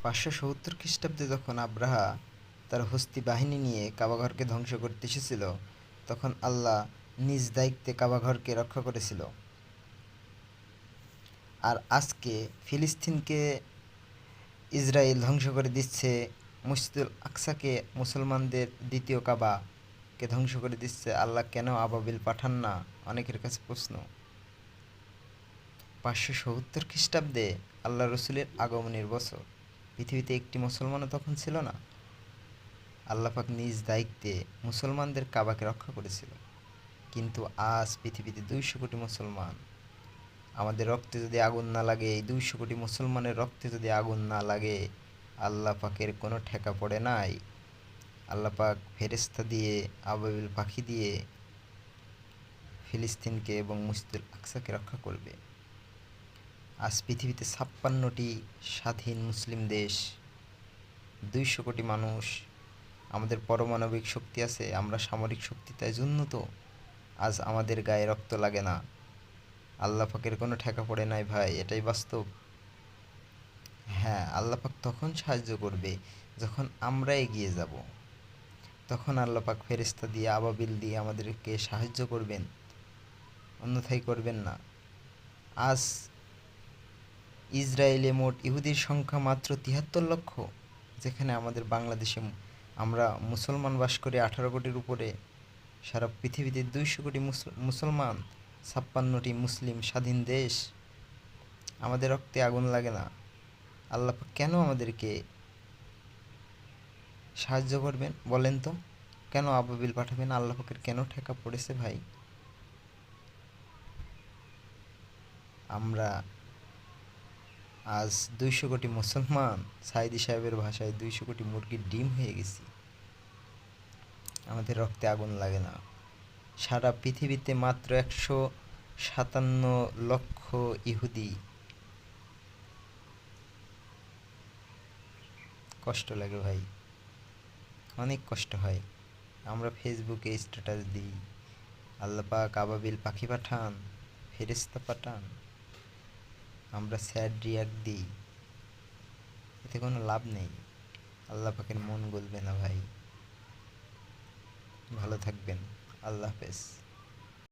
570 খ্রিস্টাব্দে যখন আব্রাহা তার হস্তি বাহিনী নিয়ে কাবাঘরকে ধ্বংস করতে এসেছিল, তখন আল্লাহ নিজ দায়িত্বে কাবাঘরকে রক্ষা করেছিল। আর আজকে ফিলিস্তিনকে ইসরায়েল ধ্বংস করে দিচ্ছে, মসজিদুল আকসাকে মুসলমানদের দ্বিতীয় কাবাকে ধ্বংস করে দিচ্ছে। আল্লাহ কেন আবাবিল পাঠান না? অনেকের কাছে প্রশ্ন। 570 খ্রিস্টাব্দে আল্লাহ রসুলের আগমনের বছর। পৃথিবীতে একটি মুসলমানও তখন ছিল না। আল্লাহ পাক নিজ দায়িত্বে মুসলমানদের কাবাকে রক্ষা করেছিল। কিন্তু আজ পৃথিবীতে 200 কোটি মুসলমান। আমাদের রক্তে যদি আগুন না লাগে, এই 200 কোটি মুসলমানের রক্তে যদি আগুন না লাগে, আল্লাহ পাকের কোনো ঠেকা পড়ে নাই। আল্লাহ পাক ফেরেশতা দিয়ে, আবাবিল পাখি দিয়ে ফিলিস্তিনকে এবং মসজিদুল আকসাকে রক্ষা করবে। আজ পৃথিবীতে 56টি স্বাধীন মুসলিম দেশ, 200 কোটি মানুষ। আমাদের পারমাণবিক শক্তি আছে, আমরা সামরিক শক্তি, তাই জন্য তো আজ আমাদের গায়ে রক্ত লাগে না। আল্লাহ পাকের কোনো ঠেকা পড়ে নাই ভাই, এটাই বাস্তব। হ্যাঁ, আল্লাহ পাক তখন সাহায্য করবে যখন আমরা এগিয়ে যাব। তখন আল্লাহ পাক ফেরেশতা দিয়ে, আবাবিল দিয়ে আমাদেরকে সাহায্য করবেন, অন্যথায় করবেন না। আজ ইসরায়েলে মোট ইহুদির সংখ্যা মাত্র 73 লক্ষ, যেখানে আমাদের বাংলাদেশে আমরা মুসলমান বাস করি 18 কোটির উপরে। সারা পৃথিবীতে 200 কোটি মুসলমান, 56টি মুসলিম স্বাধীন দেশ। আমাদের রক্তে আগুন লাগে না। আল্লাহ পাক কেন আমাদেরকে সাহায্য করবেন বলেন তো? কেন আবাবিল পাঠাবেন? আল্লাহ পাকের কেন ঠেকা পড়েছে ভাই? আমরা আজ 200 কোটি মুসলমান, সাইদি সাহেবের ভাষায় 200 কোটি মুরগির ডিম হয়ে গেছি। আমাদের রক্তে আগুন লাগে না। সারা পৃথিবীতে মাত্র 157 লক্ষ ইহুদি। কষ্ট লাগে ভাই, অনেক কষ্ট হয়। আমরা ফেসবুকে স্ট্যাটাস দিই, আল্লাহ পাক আবাবিল পাখি পাঠান, ফেরেশতা পাঠান, আমরা স্যাড রিয়াক্ট দিই, এতে কোনো লাভ নেই। আল্লাহ পাকের মন গলবে না ভাই। ভালো থাকবেন। আল্লাহ হাফেজ।